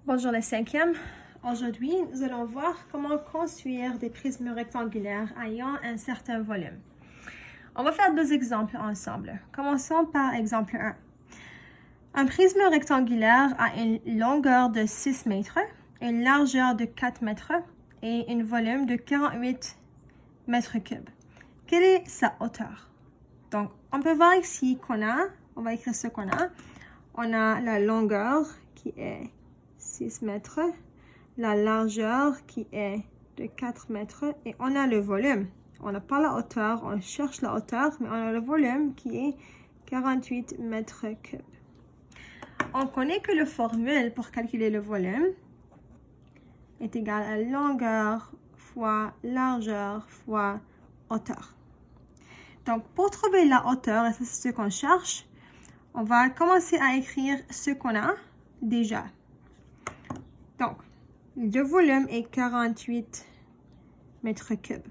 Bonjour les cinquièmes. Aujourd'hui, nous allons voir comment construire des prismes rectangulaires ayant un certain volume. On va faire deux exemples ensemble. Commençons par exemple 1. Un prisme rectangulaire a une longueur de 6 mètres, une largeur de 4 mètres et un volume de 48 mètres cubes. Quelle est sa hauteur? Donc, on peut voir ici on va écrire ce qu'on a. On a la longueur qui est 6 mètres, la largeur qui est de 4 mètres et on a le volume. On n'a pas la hauteur, on cherche la hauteur, mais on a le volume qui est 48 mètres cubes. On connaît que la formule pour calculer le volume est égale à longueur fois largeur fois hauteur. Donc, pour trouver la hauteur, et ça c'est ce qu'on cherche, on va commencer à écrire ce qu'on a déjà. Donc, le volume est 48 mètres cubes.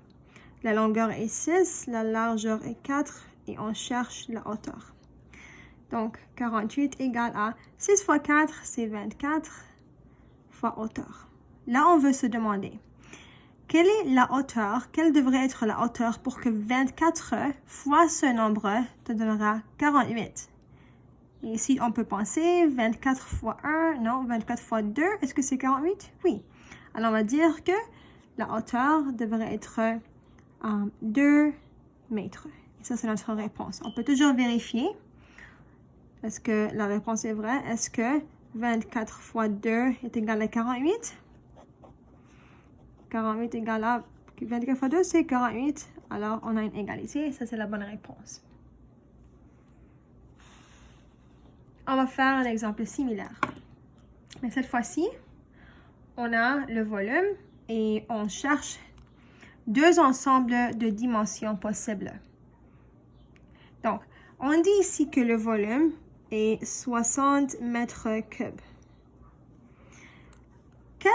La longueur est 6, la largeur est 4 et on cherche la hauteur. Donc, 48 égale à 6 fois 4, c'est 24 fois hauteur. Là, on veut se demander, quelle est la hauteur, quelle devrait être la hauteur pour que 24 fois ce nombre te donnera 48? Et ici, on peut penser 24 fois 1, non, 24 fois 2, est-ce que c'est 48? Oui. Alors, on va dire que la hauteur devrait être 2 mètres. Et ça, c'est notre réponse. On peut toujours vérifier. Est-ce que la réponse est vraie? Est-ce que 24 fois 2 est égal à 48? 48 égale à 24 fois 2, c'est 48. Alors, on a une égalité. Ça, c'est la bonne réponse. On va faire un exemple similaire. Mais cette fois-ci, on a le volume et on cherche deux ensembles de dimensions possibles. Donc, on dit ici que le volume est 60 mètres cubes. Quelles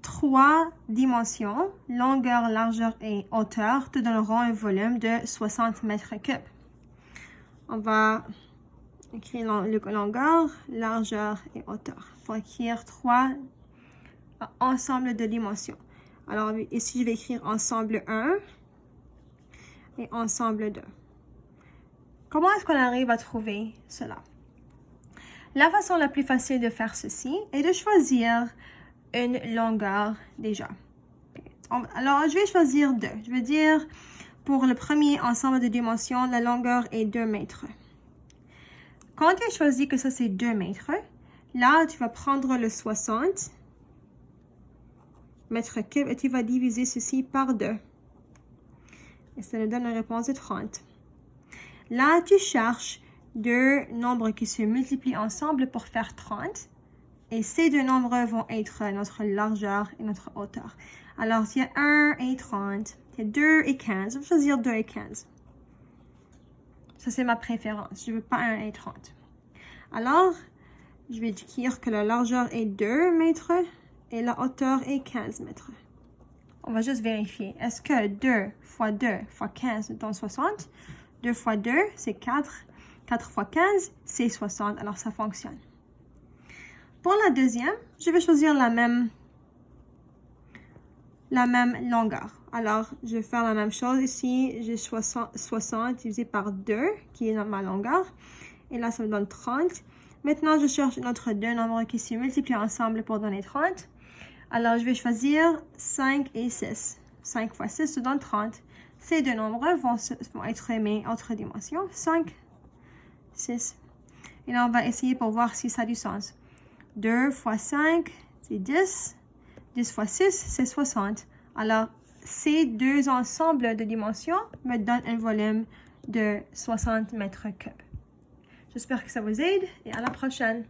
trois dimensions, longueur, largeur et hauteur, te donneront un volume de 60 mètres cubes? On va écrire la longueur, largeur et hauteur pour écrire trois ensembles de dimensions. Alors ici, je vais écrire ensemble 1 et ensemble 2. Comment est-ce qu'on arrive à trouver cela? La façon la plus facile de faire ceci est de choisir une longueur déjà. Alors, je vais choisir 2. Je vais dire, pour le premier ensemble de dimensions, la longueur est 2 mètres. Quand tu as choisi que ça c'est 2 mètres, là, tu vas prendre le 60 mètres cubes et tu vas diviser ceci par 2. Et ça nous donne une réponse de 30. Là, tu cherches deux nombres qui se multiplient ensemble pour faire 30. Et ces deux nombres vont être notre largeur et notre hauteur. Alors, il y a 1 et 30, il y a 2 et 15. Je vais choisir 2 et 15. Ça, c'est ma préférence. Je ne veux pas 1 et 30. Alors, je vais dire que la largeur est 2 mètres et la hauteur est 15 mètres. On va juste vérifier. Est-ce que 2 fois 2 fois 15 donne 60? 2 fois 2, c'est 4. 4 fois 15, c'est 60. Alors, ça fonctionne. Pour la deuxième, je vais choisir la même longueur. Alors, je vais faire la même chose ici. J'ai 60 divisé par 2, qui est ma longueur. Et là, ça me donne 30. Maintenant, je cherche notre deux nombres qui se multiplient ensemble pour donner 30. Alors, je vais choisir 5 et 6. 5 fois 6, ça donne 30. Ces deux nombres vont être mes autres dimensions. 5, 6. Et là, on va essayer pour voir si ça a du sens. 2 fois 5, c'est 10. 10 fois 6, c'est 60. Alors, ces deux ensembles de dimensions me donnent un volume de 60 mètres cubes. J'espère que ça vous aide et à la prochaine.